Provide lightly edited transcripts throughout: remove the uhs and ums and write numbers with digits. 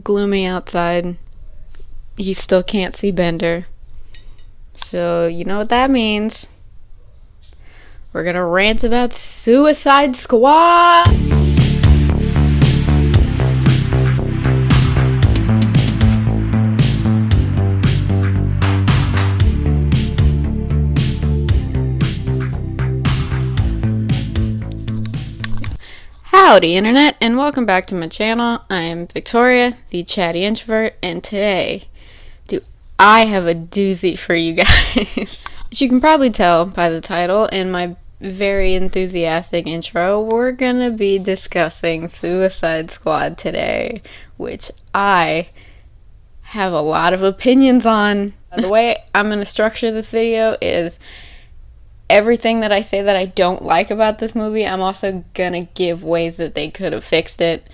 gloomy outside. You still can't see Bender. So, you know what that means. We're gonna rant about Suicide Squad! Howdy internet, and welcome back to my channel. I am Victoria, the chatty introvert, and today, I have a doozy for you guys. As you can probably tell by the title and my very enthusiastic intro, we're gonna be discussing Suicide Squad today, which I have a lot of opinions on. The way I'm gonna structure this video is everything that I say that I don't like about this movie, I'm also gonna give ways that they could have fixed it,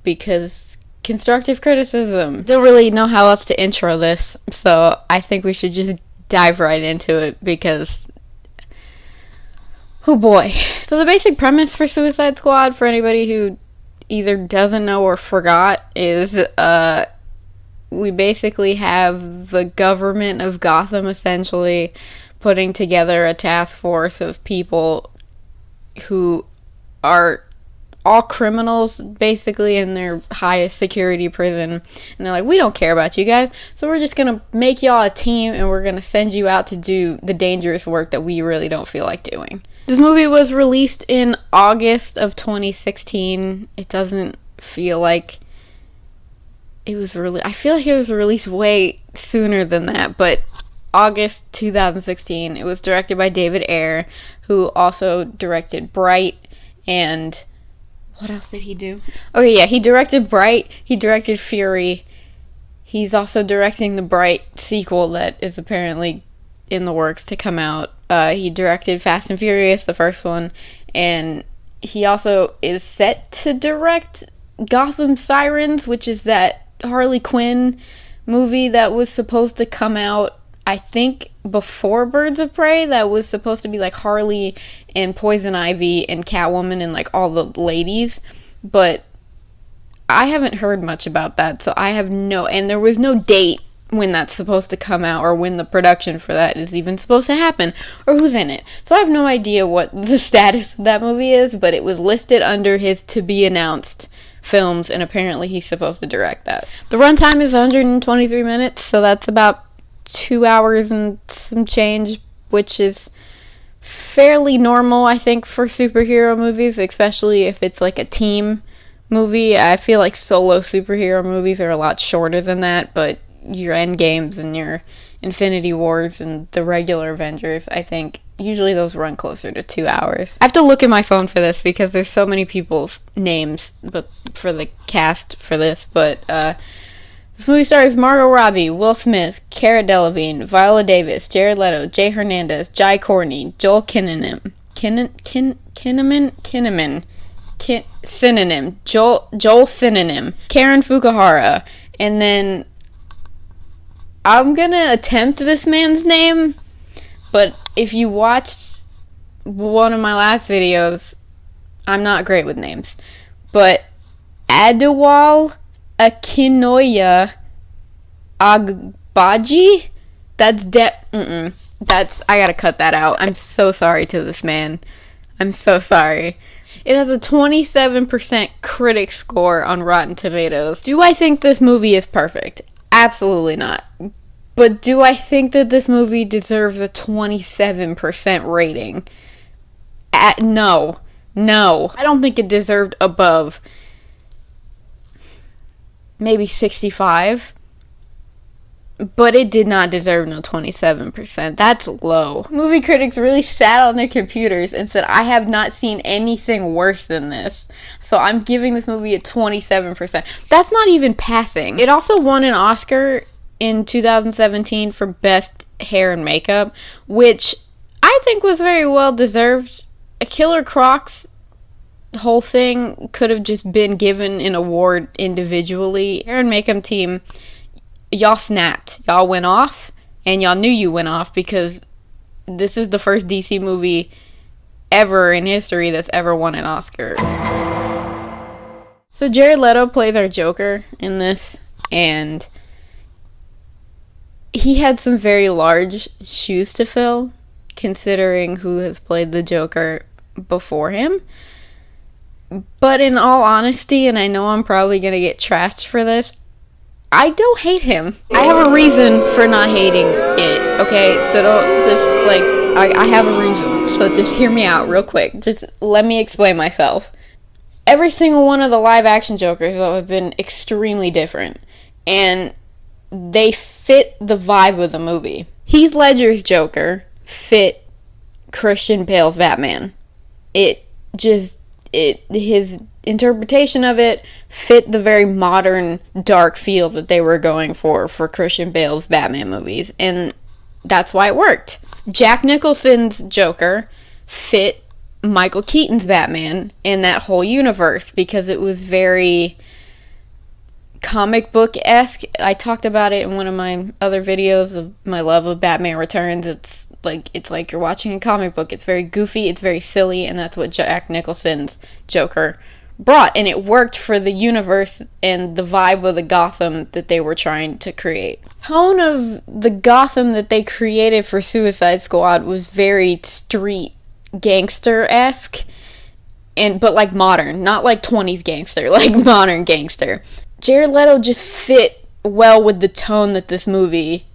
because constructive criticism. Don't really know how else to intro this, so I think we should just dive right into it, because oh boy. So the basic premise for Suicide Squad, for anybody who either doesn't know or forgot, is we basically have the government of Gotham essentially putting together a task force of people who are all criminals, basically, in their highest security prison. And they're like, we don't care about you guys, so we're just gonna make y'all a team, and we're gonna send you out to do the dangerous work that we really don't feel like doing. This movie was released in August of 2016. It doesn't feel like it was I feel like it was released way sooner than that, but August 2016. It was directed by David Ayer, who also directed Bright, and what else did he do? Okay, yeah, he directed Bright, he directed Fury. He's also directing the Bright sequel that is apparently in the works to come out. He directed Fast and Furious, the first one, and he also is set to direct Gotham Sirens, which is that Harley Quinn movie that was supposed to come out, I think, before Birds of Prey. That was supposed to be like Harley and Poison Ivy and Catwoman and like all the ladies, but I haven't heard much about that, so I have and there was no date when that's supposed to come out, or when the production for that is even supposed to happen, or who's in it. So I have no idea what the status of that movie is, but it was listed under his to be announced films, and apparently he's supposed to direct that. The runtime is 123 minutes, so that's about 2 hours and some change, which is fairly normal, I think, for superhero movies, especially if it's like a team movie. I feel like solo superhero movies are a lot shorter than that, but your Endgames and your Infinity Wars and the regular Avengers, I think usually those run closer to 2 hours. I have to look at my phone for this because there's so many people's names but for the cast for this, but this movie stars Margot Robbie, Will Smith, Cara Delevingne, Viola Davis, Jared Leto, Jay Hernandez, Jai Courtney, Joel Kinnaman, Joel Synonym, Karen Fukuhara, and then I'm gonna attempt this man's name, but if you watched one of my last videos, I'm not great with names, but Adewale Akinoya Agbaji? I gotta cut that out. I'm so sorry to this man. I'm so sorry. It has a 27% critic score on Rotten Tomatoes. Do I think this movie is perfect? Absolutely not. But do I think that this movie deserves a 27% rating? No. No. I don't think it deserved above maybe 65, but it did not deserve no 27%. That's low. Movie critics really sat on their computers and said, I have not seen anything worse than this, so I'm giving this movie a 27%. That's not even passing. It also won an Oscar in 2017 for Best Hair and Makeup, which I think was very well deserved. Killer Croc's whole thing could have just been given an award individually. Hair and Makeup team, y'all snapped. Y'all went off, and y'all knew you went off, because this is the first DC movie ever in history that's ever won an Oscar. So Jared Leto plays our Joker in this, and he had some very large shoes to fill, considering who has played the Joker before him. But in all honesty, and I know I'm probably going to get trashed for this, I don't hate him. I have a reason for not hating it, okay? So don't just, like, I have a reason, so just hear me out real quick. Just let me explain myself. Every single one of the live-action Jokers, though, have been extremely different, and they fit the vibe of the movie. Heath Ledger's Joker fit Christian Bale's Batman. His interpretation of it fit the very modern, dark feel that they were going for Christian Bale's Batman movies, and that's why it worked. Jack Nicholson's Joker fit Michael Keaton's Batman in that whole universe because it was very comic book-esque. I talked about it in one of my other videos of my love of Batman Returns. It's like you're watching a comic book. It's very goofy, it's very silly, and that's what Jack Nicholson's Joker brought, and it worked for the universe and the vibe of the Gotham that they were trying to create. Tone of the Gotham that they created for Suicide Squad was very street gangster-esque, but like modern, not like 20s gangster, like modern gangster. Jared Leto just fit well with the tone that this movie,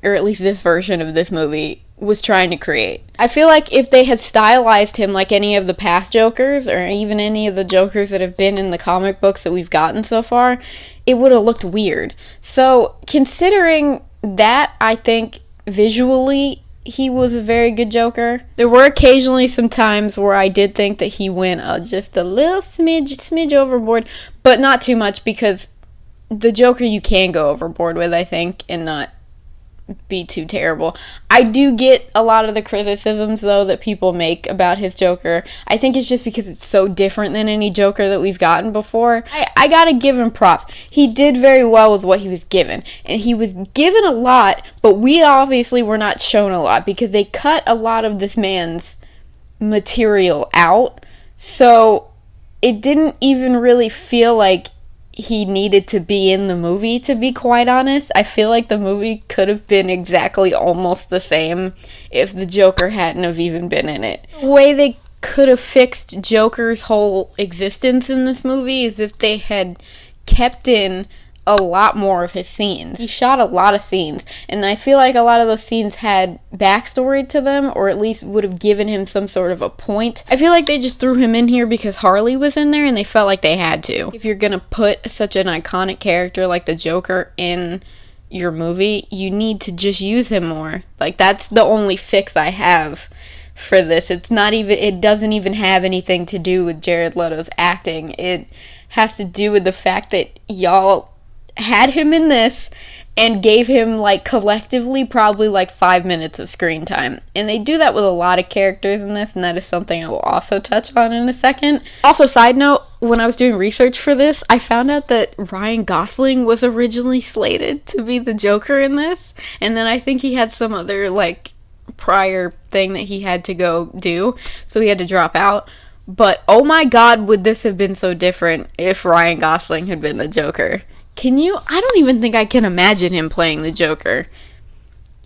or at least this version of this movie, was trying to create. I feel like if they had stylized him like any of the past Jokers, or even any of the Jokers that have been in the comic books that we've gotten so far, it would have looked weird. So, considering that, I think visually he was a very good Joker. There were occasionally some times where I did think that he went just a little smidge overboard, but not too much, because the Joker you can go overboard with, I think, and not be too terrible. I do get a lot of the criticisms, though, that people make about his Joker. I think it's just because it's so different than any Joker that we've gotten before. I gotta give him props. He did very well with what he was given. And he was given a lot, but we obviously were not shown a lot because they cut a lot of this man's material out. So it didn't even really feel like he needed to be in the movie, to be quite honest. I feel like the movie could have been exactly almost the same if the Joker hadn't have even been in it. The way they could have fixed Joker's whole existence in this movie is if they had kept in a lot more of his scenes. He shot a lot of scenes, and I feel like a lot of those scenes had backstory to them, or at least would have given him some sort of a point. I feel like they just threw him in here because Harley was in there, and they felt like they had to. If you're gonna put such an iconic character like the Joker in your movie, you need to just use him more. Like, that's the only fix I have for this. It doesn't even have anything to do with Jared Leto's acting. It has to do with the fact that y'all had him in this and gave him, like, collectively probably like 5 minutes of screen time. And they do that with a lot of characters in this, and that is something I will also touch on in a second. Also, side note, when I was doing research for this, I found out that Ryan Gosling was originally slated to be the Joker in this, and then I think he had some other, like, prior thing that he had to go do, so he had to drop out. But oh my god, would this have been so different if Ryan Gosling had been the Joker. I don't even think I can imagine him playing the Joker.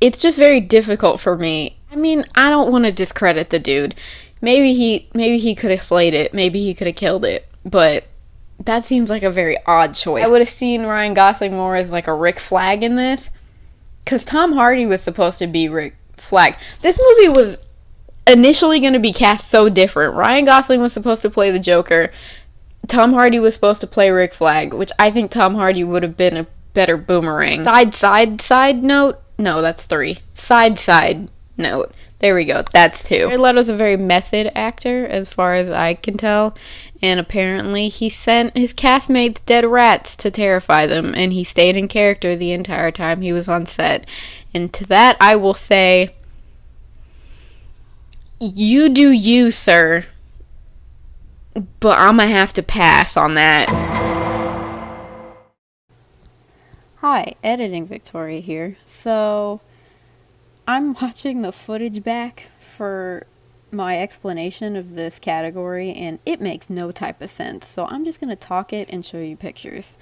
It's just very difficult for me. I mean, I don't want to discredit the dude. Maybe he could have slayed it. Maybe he could have killed it. But that seems like a very odd choice. I would have seen Ryan Gosling more as like a Rick Flag in this, because Tom Hardy was supposed to be Rick Flag. This movie was initially going to be cast so different. Ryan Gosling was supposed to play the Joker. Tom Hardy was supposed to play Rick Flag, which I think Tom Hardy would have been a better Boomerang. Side note? No, that's 3. Side note. There we go. That's 2. Jared Leto's a very method actor, as far as I can tell, and apparently he sent his castmates dead rats to terrify them, and he stayed in character the entire time he was on set. And to that, I will say, you do you, sir. But I'm gonna have to pass on that. Hi, Editing Victoria here. So, I'm watching the footage back for my explanation of this category, and it makes no type of sense. So I'm just going to talk it and show you pictures.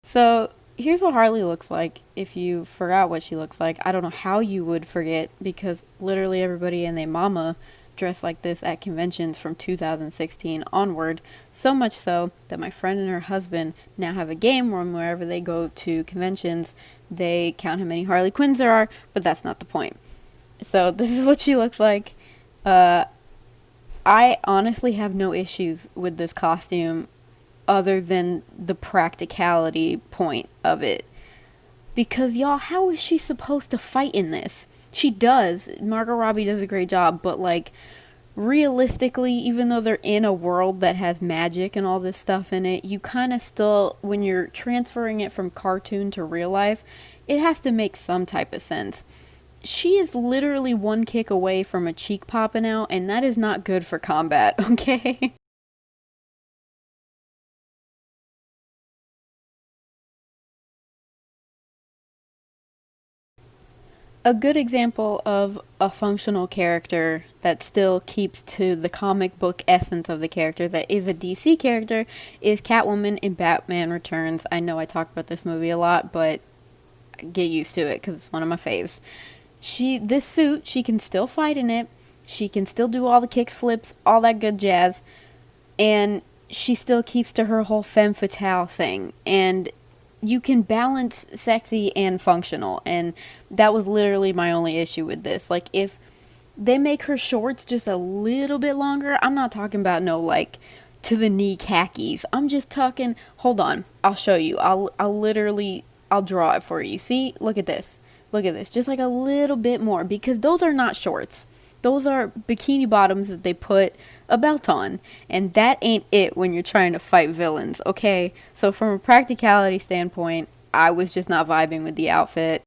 So here's what Harley looks like. If you forgot what she looks like, I don't know how you would forget, because literally everybody and their mama dressed like this at conventions from 2016 onward. So much so that my friend and her husband now have a game where wherever they go to conventions, they count how many Harley Quinns there are, but that's not the point. So this is what she looks like. I honestly have no issues with this costume other than the practicality point of it. Because, y'all, how is she supposed to fight in this? She does. Margot Robbie does a great job, but, like, realistically, even though they're in a world that has magic and all this stuff in it, you kind of still, when you're transferring it from cartoon to real life, it has to make some type of sense. She is literally one kick away from a cheek popping out, and that is not good for combat, okay? A good example of a functional character that still keeps to the comic book essence of the character that is a DC character is Catwoman in Batman Returns. I know I talk about this movie a lot, but get used to it because it's one of my faves. This suit, she can still fight in it. She can still do all the kicks, flips, all that good jazz. And she still keeps to her whole femme fatale thing. And you can balance sexy and functional, and that was literally my only issue with this. Like, if they make her shorts just a little bit longer, I'm not talking about no, like, to the knee khakis. I'm just talking, hold on, I'll show you. I'll draw it for you. See, look at this. Look at this. Just like a little bit more, because those are not shorts. Those are bikini bottoms that they put a belt on. And that ain't it when you're trying to fight villains, okay? So from a practicality standpoint, I was just not vibing with the outfit.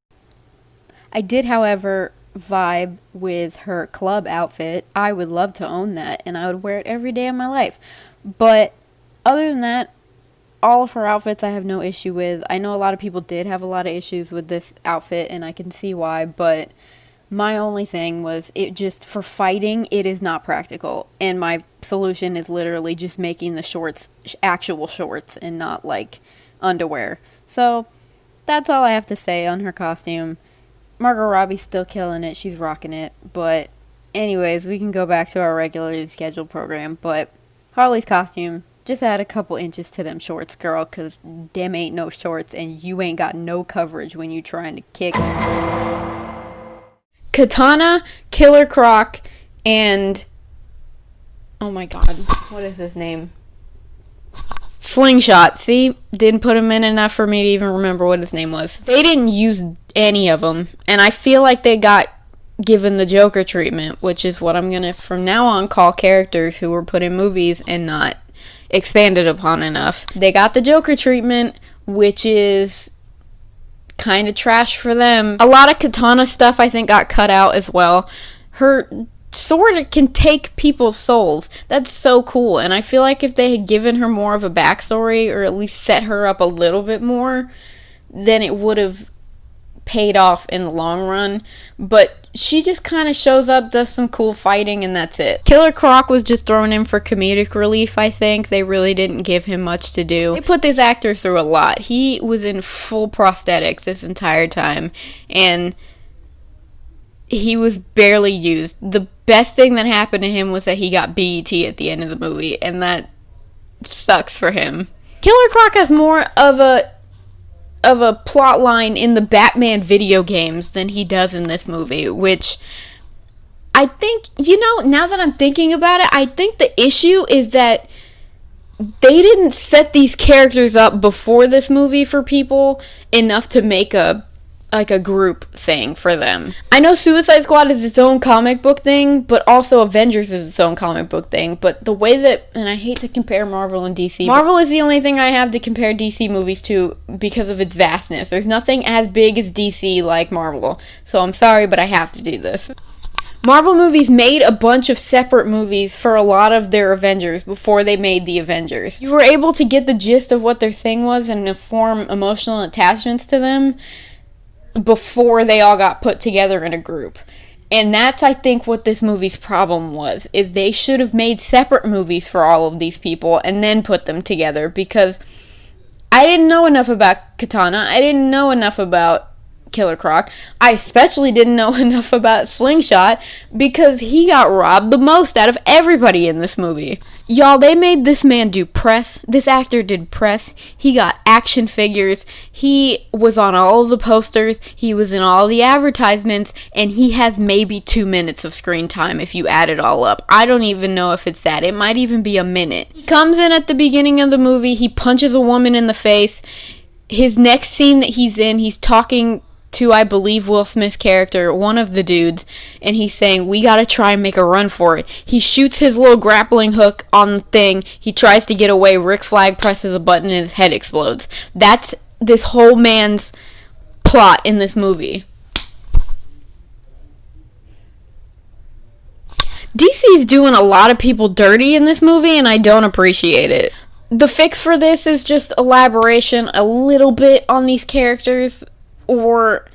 I did, however, vibe with her club outfit. I would love to own that, and I would wear it every day of my life. But other than that, all of her outfits I have no issue with. I know a lot of people did have a lot of issues with this outfit, and I can see why, but my only thing was, it just, for fighting, it is not practical. And my solution is literally just making the shorts actual shorts and not, like, underwear. So, that's all I have to say on her costume. Margot Robbie's still killing it. She's rocking it. But, anyways, we can go back to our regularly scheduled program. But, Harley's costume, just add a couple inches to them shorts, girl, because them ain't no shorts, and you ain't got no coverage when you trying to kick. Katana, Killer Croc, and oh my god, what is his name? Slingshot. See, didn't put him in enough for me to even remember what his name was. They didn't use any of them, and I feel like they got given the Joker treatment, which is what I'm gonna from now on call characters who were put in movies and not expanded upon enough. They got the Joker treatment, which is kind of trash for them. A lot of Katana stuff I think got cut out as well. Her sword can take people's souls. That's so cool, and I feel like if they had given her more of a backstory, or at least set her up a little bit more, then it would have paid off in the long run. But she just kind of shows up, does some cool fighting, and that's it. Killer Croc was just thrown in for comedic relief, I think. They really didn't give him much to do. They put this actor through a lot. He was in full prosthetics this entire time, and he was barely used. The best thing that happened to him was that he got BET at the end of the movie, and that sucks for him. Killer Croc has more of a plot line in the Batman video games than he does in this movie, which I think, now that I'm thinking about it, I think the issue is that they didn't set these characters up before this movie for people enough to make a group thing for them. I know Suicide Squad is its own comic book thing, but also Avengers is its own comic book thing. But the way that, and I hate to compare Marvel and DC. Marvel is the only thing I have to compare DC movies to because of its vastness. There's nothing as big as DC like Marvel. So I'm sorry, but I have to do this. Marvel movies made a bunch of separate movies for a lot of their Avengers before they made the Avengers. You were able to get the gist of what their thing was and to form emotional attachments to them before they all got put together in a group. And that's, I think, what this movie's problem was, is they should have made separate movies for all of these people and then put them together, because I didn't know enough about Katana. I didn't know enough about Killer Croc. I especially didn't know enough about Slingshot, because he got robbed the most out of everybody in this movie. Y'all, they made this man do press. This actor did press. He got action figures. He was on all of the posters. He was in all the advertisements. And he has maybe 2 minutes of screen time if you add it all up. I don't even know if it's that. It might even be a minute. He comes in at the beginning of the movie. He punches a woman in the face. His next scene that he's in, he's talking to, I believe, Will Smith's character, one of the dudes, and he's saying, we gotta try and make a run for it. He shoots his little grappling hook on the thing. He tries to get away. Rick Flag presses a button and his head explodes. That's this whole man's plot in this movie. DC's doing a lot of people dirty in this movie, and I don't appreciate it. The fix for this is just elaboration a little bit on these characters. Or,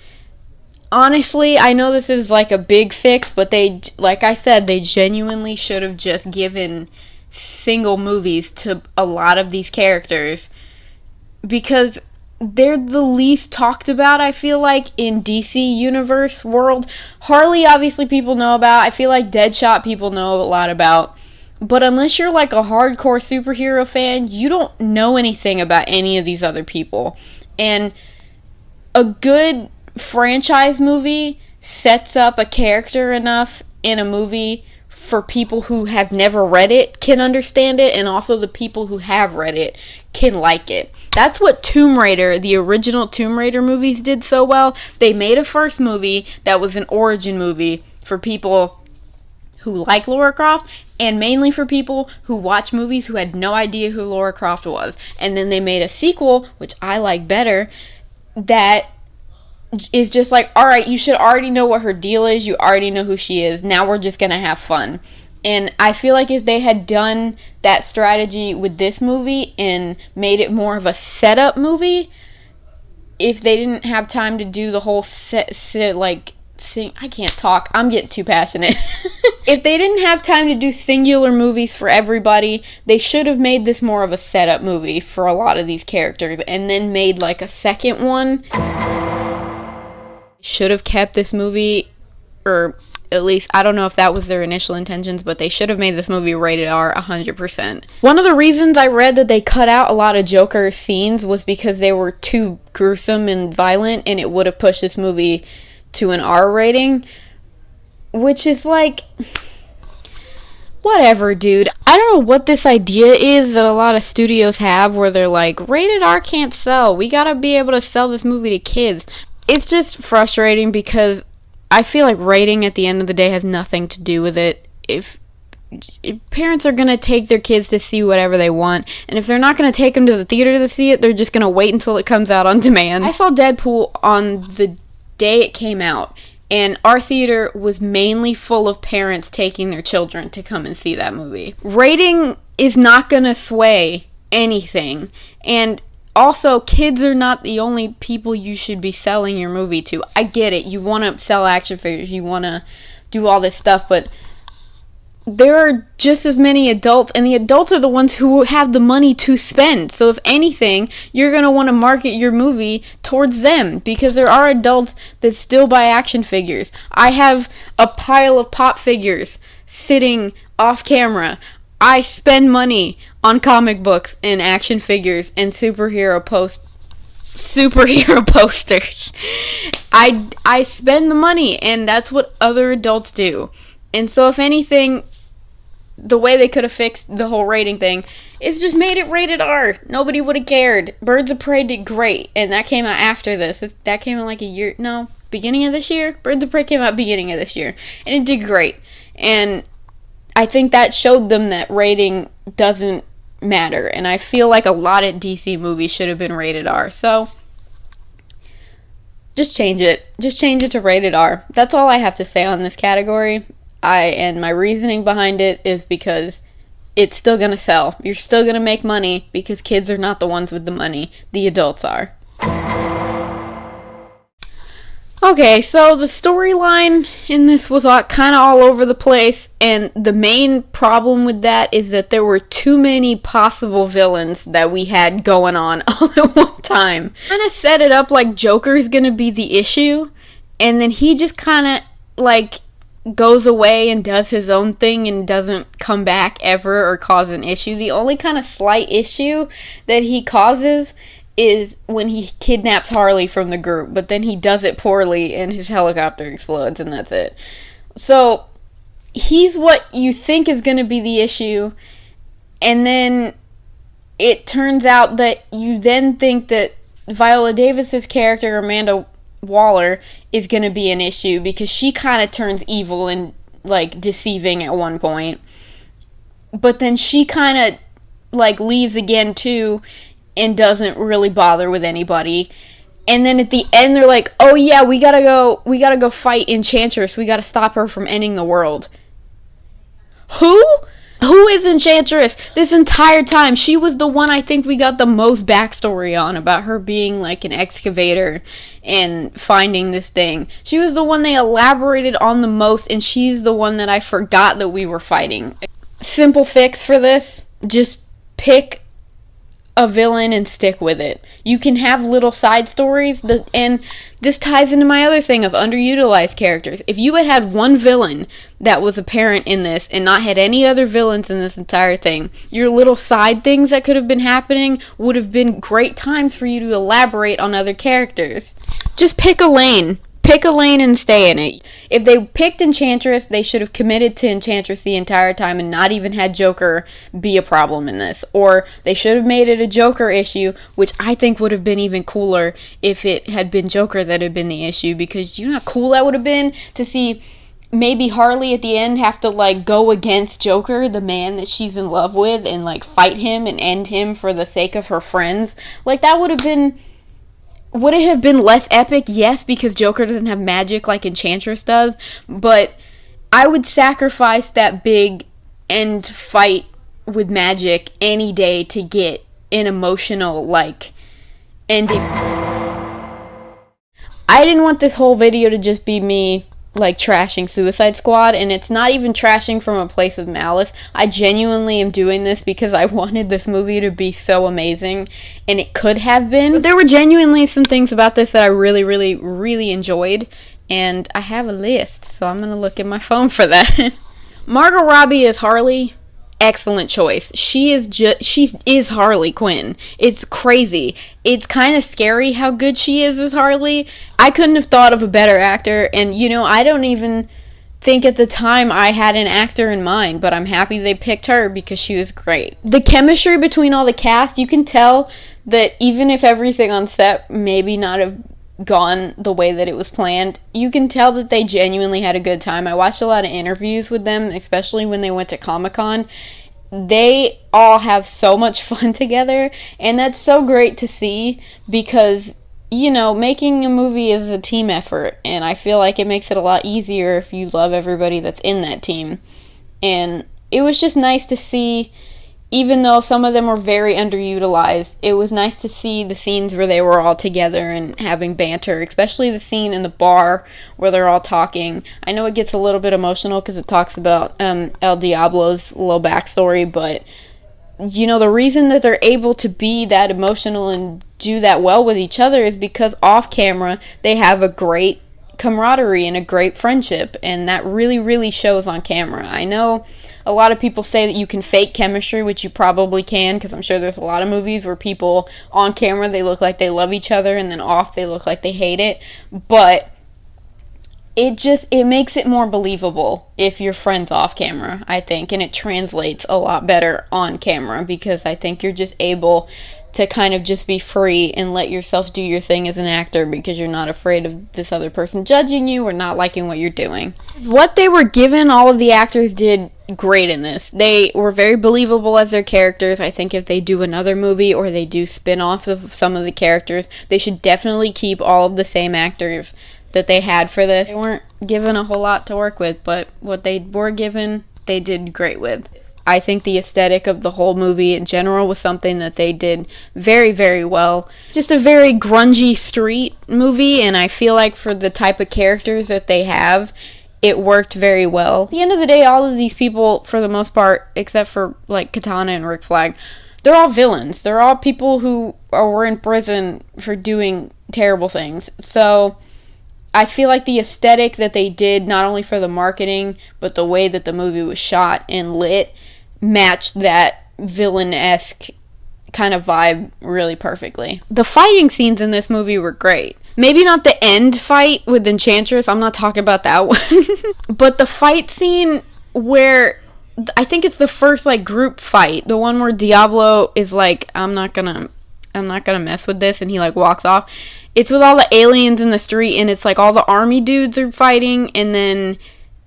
honestly, I know this is like a big fix, but they, like I said, they genuinely should have just given single movies to a lot of these characters, because they're the least talked about, I feel like, in DC Universe world. Harley, obviously, people know about. I feel like Deadshot people know a lot about. But unless you're like a hardcore superhero fan, you don't know anything about any of these other people. And a good franchise movie sets up a character enough in a movie for people who have never read it can understand it, and also the people who have read it can like it. That's what Tomb Raider, the original Tomb Raider movies, did so well. They made a first movie that was an origin movie for people who like Lara Croft, and mainly for people who watch movies who had no idea who Lara Croft was. And then they made a sequel, which I like better, that is just like, alright, you should already know what her deal is, you already know who she is, now we're just gonna have fun. And I feel like if they had done that strategy with this movie and made it more of a setup movie, if they didn't have time to do the whole I can't talk, I'm getting too passionate. If they didn't have time to do singular movies for everybody, they should have made this more of a setup movie for a lot of these characters, and then made like a second one. Should have kept this movie, or at least, I don't know if that was their initial intentions, but they should have made this movie rated R 100%. One of the reasons I read that they cut out a lot of Joker scenes was because they were too gruesome and violent, and it would have pushed this movie to an R rating, which is like, whatever, dude. I don't know what this idea is that a lot of studios have, where they're like, rated R can't sell, we gotta be able to sell this movie to kids. It's just frustrating, because I feel like rating at the end of the day has nothing to do with it. If parents are gonna take their kids to see whatever they want, and if they're not gonna take them to the theater to see it, they're just gonna wait until it comes out on demand. I saw Deadpool on the day it came out, and our theater was mainly full of parents taking their children to come and see that movie. Rating is not gonna sway anything, and also, kids are not the only people you should be selling your movie to. I get it, you want to sell action figures, you want to do all this stuff, but there are just as many adults, and the adults are the ones who have the money to spend. So if anything, you're going to want to market your movie towards them, because there are adults that still buy action figures. I have a pile of pop figures sitting off camera. I spend money on comic books and action figures and superhero posters. I spend the money, and that's what other adults do. And so if anything, the way they could have fixed the whole rating thing is just made it rated R. Nobody would have cared. Birds of Prey did great, and that came out after this. That came out like beginning of this year? Birds of Prey came out beginning of this year, and it did great. And I think that showed them that rating doesn't matter, and I feel like a lot of DC movies should have been rated R. So just change it. Just change it to rated R. That's all I have to say on this category. And my reasoning behind it is because it's still gonna sell. You're still gonna make money, because kids are not the ones with the money. The adults are. Okay, so the storyline in this was kind of all over the place, and the main problem with that is that there were too many possible villains that we had going on all at one time. Kind of set it up like Joker's gonna be the issue, and then he just kind of, like, goes away and does his own thing and doesn't come back ever or cause an issue. The only kind of slight issue that he causes is when he kidnaps Harley from the group, but then he does it poorly and his helicopter explodes, and that's it. So he's what you think is going to be the issue, and then it turns out that you then think that Viola Davis's character, Amanda Waller, is going to be an issue because she kind of turns evil and, like, deceiving at one point, but then she kind of, like, leaves again too and doesn't really bother with anybody. And then at the end they're like, oh yeah, we gotta go fight Enchantress. We gotta stop her from ending the world. Who is Enchantress? This entire time, she was the one I think we got the most backstory on, about her being like an excavator and finding this thing. She was the one they elaborated on the most, and she's the one that I forgot that we were fighting. Simple fix for this: just pick a villain and stick with it. You can have little side stories, and this ties into my other thing of underutilized characters. If you had one villain that was apparent in this and not had any other villains in this entire thing, your little side things that could have been happening would have been great times for you to elaborate on other characters. Just pick a lane. Pick a lane and stay in it. If they picked Enchantress, they should have committed to Enchantress the entire time and not even had Joker be a problem in this. Or they should have made it a Joker issue, which I think would have been even cooler if it had been Joker that had been the issue, because you know how cool that would have been to see maybe Harley at the end have to, like, go against Joker, the man that she's in love with, and, like, fight him and end him for the sake of her friends. Like, that would have been... Would it have been less epic? Yes, because Joker doesn't have magic like Enchantress does, but I would sacrifice that big end fight with magic any day to get an emotional, like, ending. I didn't want this whole video to just be me, like, trashing Suicide Squad, and it's not even trashing from a place of malice. I genuinely am doing this because I wanted this movie to be so amazing, and it could have been. But there were genuinely some things about this that I really, really, really enjoyed, and I have a list, so I'm gonna look at my phone for that. Margot Robbie as Harley. Excellent choice. She is Harley Quinn. It's crazy. It's kind of scary how good she is as Harley. I couldn't have thought of a better actor, and you know, I don't even think at the time I had an actor in mind, but I'm happy they picked her because she was great. The chemistry between all the cast, you can tell that even if everything on set maybe not have gone the way that it was planned, you can tell that they genuinely had a good time. I watched a lot of interviews with them, especially when they went to Comic-Con. They all have so much fun together, and that's so great to see because, you know, making a movie is a team effort, and I feel like it makes it a lot easier if you love everybody that's in that team. And it was just nice to see, even though some of them were very underutilized, it was nice to see the scenes where they were all together and having banter, especially the scene in the bar where they're all talking. I know it gets a little bit emotional because it talks about El Diablo's little backstory, but, you know, the reason that they're able to be that emotional and do that well with each other is because off camera they have a great camaraderie and a great friendship, and that really, really shows on camera. I know a lot of people say that you can fake chemistry, which you probably can, because I'm sure there's a lot of movies where people on camera, they look like they love each other, and then off they look like they hate it, but it makes it more believable if you're friends off camera, I think, and it translates a lot better on camera, because I think you're just able to kind of just be free and let yourself do your thing as an actor because you're not afraid of this other person judging you or not liking what you're doing. What they were given, all of the actors did great in this. They were very believable as their characters. I think if they do another movie or they do spin-offs of some of the characters, they should definitely keep all of the same actors that they had for this. They weren't given a whole lot to work with, but what they were given, they did great with. I think the aesthetic of the whole movie in general was something that they did very, very well. Just a very grungy street movie, and I feel like for the type of characters that they have, it worked very well. At the end of the day, all of these people, for the most part, except for like Katana and Rick Flag, they're all villains. They're all people who were in prison for doing terrible things. So I feel like the aesthetic that they did, not only for the marketing, but the way that the movie was shot and lit, matched that villain-esque kind of vibe really perfectly. The fighting scenes in this movie were great. Maybe not the end fight with Enchantress, I'm not talking about that one. But the fight scene where, I think it's the first like group fight, the one where Diablo is like, I'm not gonna mess with this, and he like walks off. It's with all the aliens in the street, and it's like all the army dudes are fighting, and then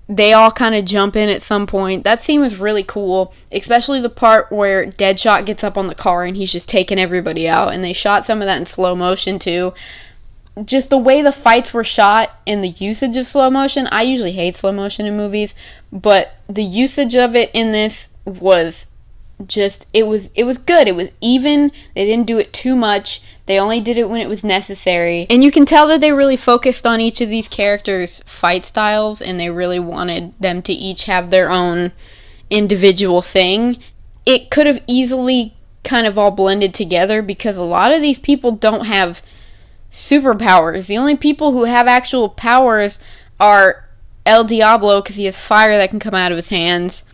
they all kind of jump in at some point. That scene was really cool, especially the part where Deadshot gets up on the car and he's just taking everybody out, and they shot some of that in slow motion too. Just the way the fights were shot and the usage of slow motion. I usually hate slow motion in movies, but the usage of it in this was just, it was good. It was even. They didn't do it too much. They only did it when it was necessary. And you can tell that they really focused on each of these characters' fight styles, and they really wanted them to each have their own individual thing. It could have easily kind of all blended together, because a lot of these people don't have superpowers. The only people who have actual powers are El Diablo, because he has fire that can come out of his hands.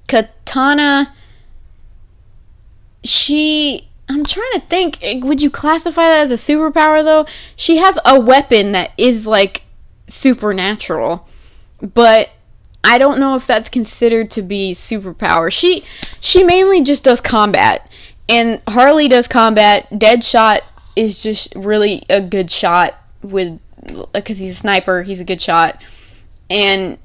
Katana, I'm trying to think, would you classify that as a superpower though? She has a weapon that is like supernatural, but I don't know if that's considered to be superpower. She mainly just does combat, and Harley does combat. Deadshot is just really a good shot because he's a sniper, he's a good shot. And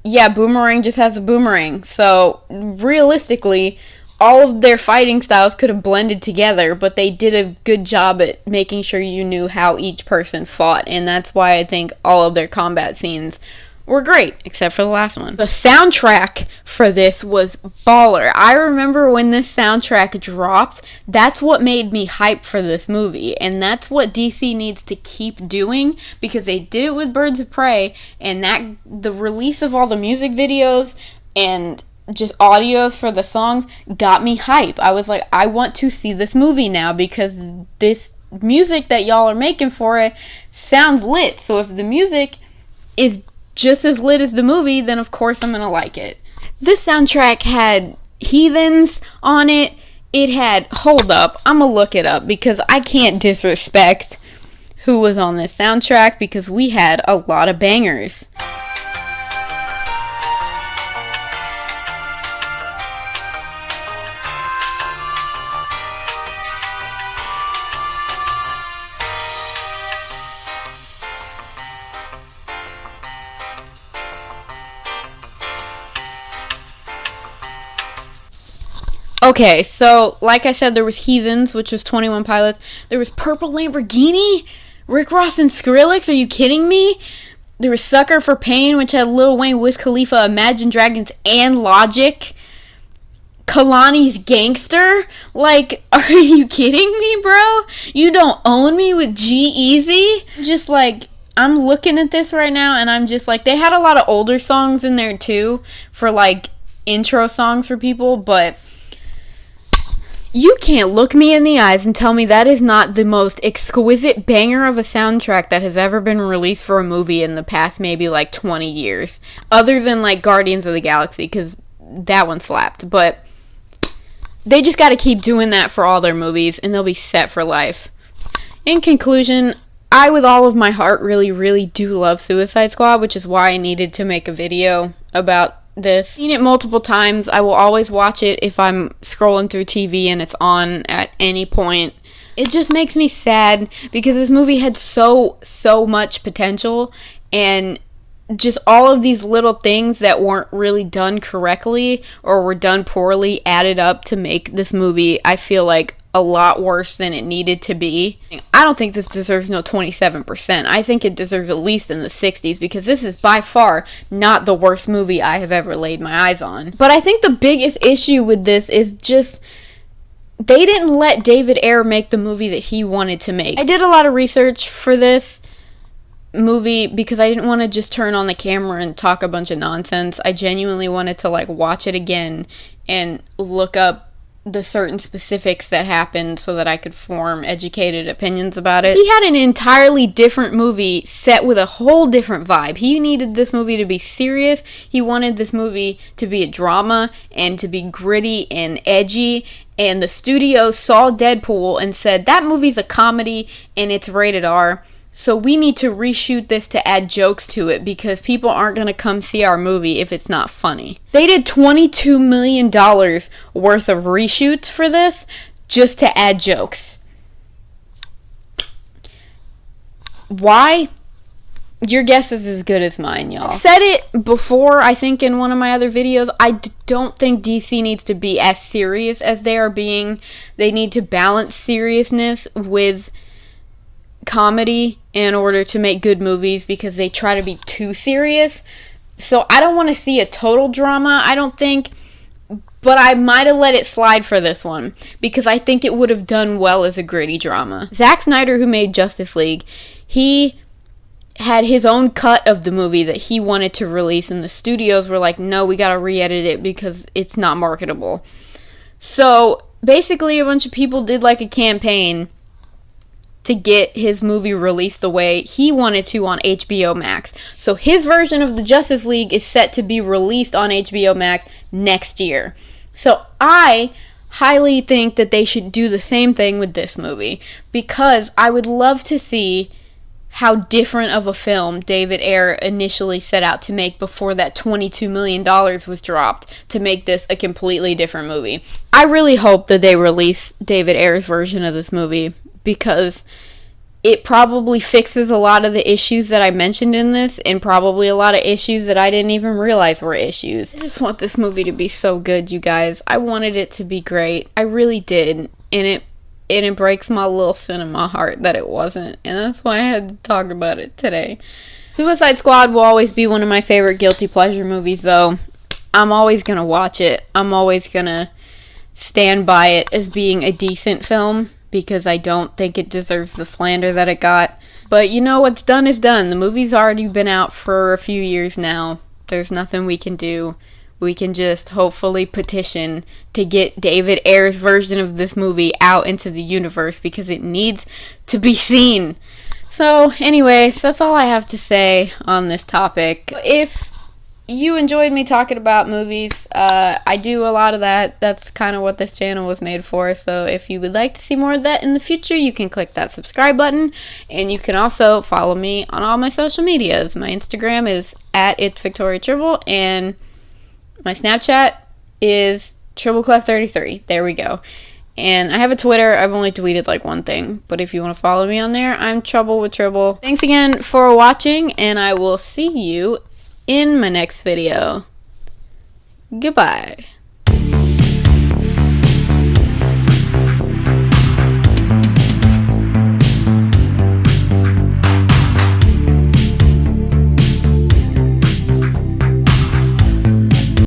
yeah, Boomerang just has a boomerang. So realistically, all of their fighting styles could have blended together, but they did a good job at making sure you knew how each person fought, and that's why I think all of their combat scenes were great, except for the last one. The soundtrack for this was baller. I remember when this soundtrack dropped, that's what made me hype for this movie, and that's what DC needs to keep doing, because they did it with Birds of Prey, and the release of all the music videos and just audios for the songs got me hype. I was like, I want to see this movie now, because this music that y'all are making for it sounds lit. So if the music is just as lit as the movie, then of course I'm gonna like it. This soundtrack had Heathens on it. It had, hold up, I'm gonna look it up, because I can't disrespect who was on this soundtrack, because we had a lot of bangers. Okay, so, like I said, there was Heathens, which was 21 Pilots. There was Purple Lamborghini? Rick Ross and Skrillex? Are you kidding me? There was Sucker for Pain, which had Lil Wayne, Wiz Khalifa, Imagine Dragons, and Logic. Kalani's Gangster? Like, are you kidding me, bro? You Don't Own Me with G-Eazy? Just like, I'm looking at this right now, and I'm just like, they had a lot of older songs in there, too, for, like, intro songs for people, but you can't look me in the eyes and tell me that is not the most exquisite banger of a soundtrack that has ever been released for a movie in the past maybe like 20 years. Other than like Guardians of the Galaxy, because that one slapped. But they just got to keep doing that for all their movies, and they'll be set for life. In conclusion, I with all of my heart really, really do love Suicide Squad, which is why I needed to make a video about this. Seen it multiple times. I will always watch it if I'm scrolling through TV and it's on at any point. It just makes me sad, because this movie had so much potential, and just all of these little things that weren't really done correctly or were done poorly added up to make this movie, I feel like, a lot worse than it needed to be. I don't think this deserves no 27%. I think it deserves at least in the 60s, because this is by far not the worst movie I have ever laid my eyes on. But I think the biggest issue with this is just they didn't let David Ayer make the movie that he wanted to make. I did a lot of research for this movie because I didn't want to just turn on the camera and talk a bunch of nonsense. I genuinely wanted to like watch it again and look up the certain specifics that happened so that I could form educated opinions about it. He had an entirely different movie set with a whole different vibe. He needed this movie to be serious. He wanted this movie to be a drama and to be gritty and edgy. And the studio saw Deadpool and said, that movie's a comedy and it's rated R. So we need to reshoot this to add jokes to it because people aren't going to come see our movie if it's not funny. They did $22 million worth of reshoots for this just to add jokes. Why? Your guess is as good as mine, y'all. I said it before, I think, in one of my other videos. I don't think DC needs to be as serious as they are being. They need to balance seriousness with comedy in order to make good movies because they try to be too serious. So I don't want to see a total drama, I don't think, but I might have let it slide for this one because I think it would have done well as a gritty drama. Zack Snyder, who made Justice League, he had his own cut of the movie that he wanted to release, and the studios were like, no, we gotta re-edit it because it's not marketable. So basically a bunch of people did like a campaign to get his movie released the way he wanted to on HBO Max. So his version of the Justice League is set to be released on HBO Max next year. So I highly think that they should do the same thing with this movie because I would love to see how different of a film David Ayer initially set out to make before that $22 million was dropped to make this a completely different movie. I really hope that they release David Ayer's version of this movie because it probably fixes a lot of the issues that I mentioned in this and probably a lot of issues that I didn't even realize were issues. I just want this movie to be so good, you guys. I wanted it to be great. I really did. And it breaks my little cinema heart that it wasn't. And that's why I had to talk about it today. Suicide Squad will always be one of my favorite guilty pleasure movies, though. I'm always going to watch it. I'm always going to stand by it as being a decent film, because I don't think it deserves the slander that it got. But you know, what's done is done. The movie's already been out for a few years now. There's nothing we can do. We can just hopefully petition to get David Ayer's version of this movie out into the universe because it needs to be seen. So anyways, that's all I have to say on this topic. If you enjoyed me talking about movies, I do a lot of that. That's kind of what this channel was made for. So if you would like to see more of that in the future, you can click that subscribe button. And you can also follow me on all my social medias. My Instagram is @itsvictoriatribble, and my Snapchat is TribbleClef33. There we go. And I have a Twitter. I've only tweeted like one thing. But if you want to follow me on there, I'm Trouble with Tribble. Thanks again for watching, and I will see you in my next video. Goodbye.